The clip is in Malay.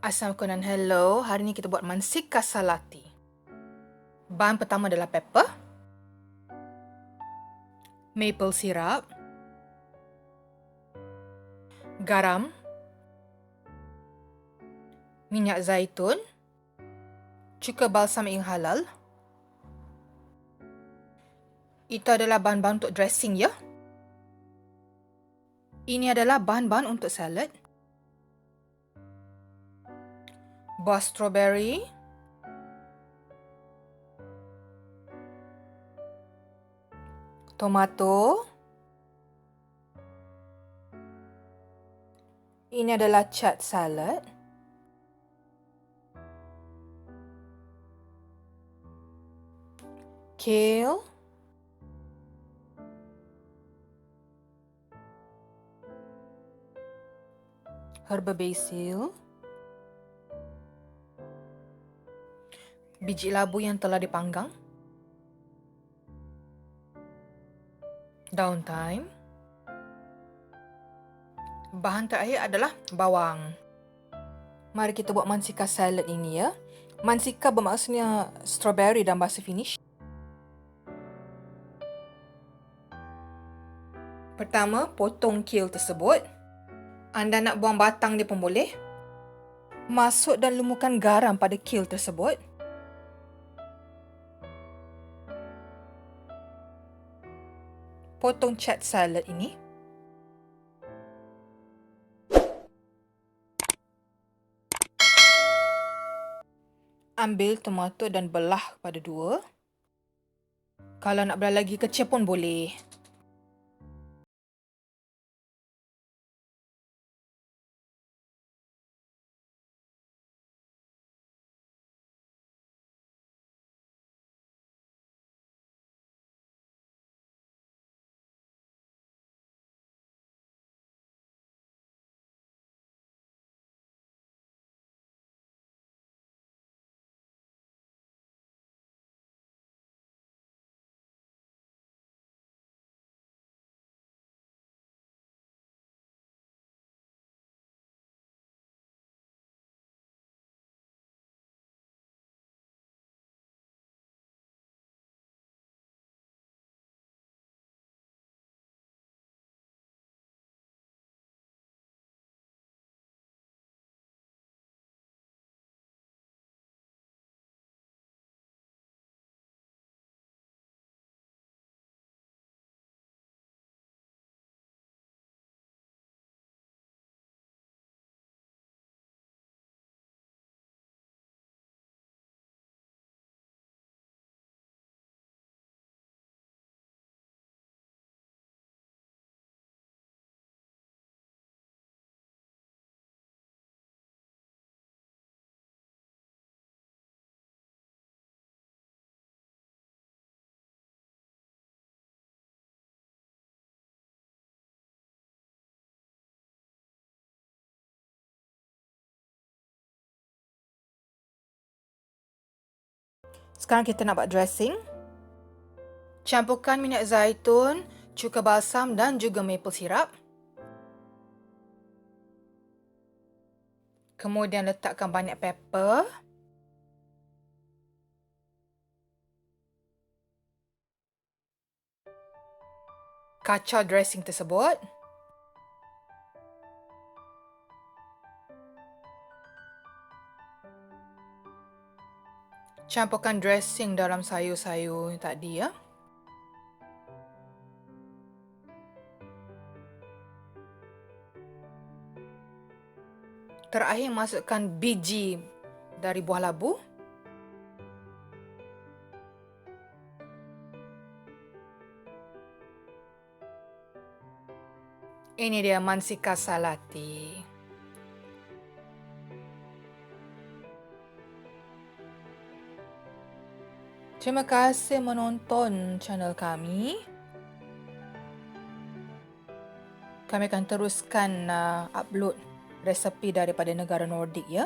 Assalamualaikum dan hello. Hari ni kita buat Mansikka Salaatti. Bahan pertama adalah pepper, maple syrup, garam, minyak zaitun, cuka balsamic yang halal. Itu adalah bahan-bahan untuk dressing ya. Ini adalah bahan-bahan untuk salad. Buah strawberi, tomato. Ini adalah cat salad. Kale. Herba basil. Biji labu yang telah dipanggang. Daun thyme. Bahan terakhir adalah bawang. Mari kita buat Mansikka salad ini ya. Mansikka bermaksudnya strawberry dalam bahasa Finnish. Pertama, potong kale tersebut. Anda nak buang batang dia pun boleh. Masuk dan lumurkan garam pada kale tersebut. Potong cat salad ini. Ambil tomato dan belah pada dua. Kalau nak belah lagi kecil pun boleh. Sekarang kita nak buat dressing. Campurkan minyak zaitun, cuka balsam dan juga maple syrup. Kemudian letakkan banyak pepper. Kacau dressing tersebut. Campurkan dressing dalam sayur-sayur tadi ya. Terakhir masukkan biji dari buah labu. Ini dia Mansikka Salaatti. Terima kasih menonton channel kami. Kami akan teruskan upload resepi daripada negara Nordik ya.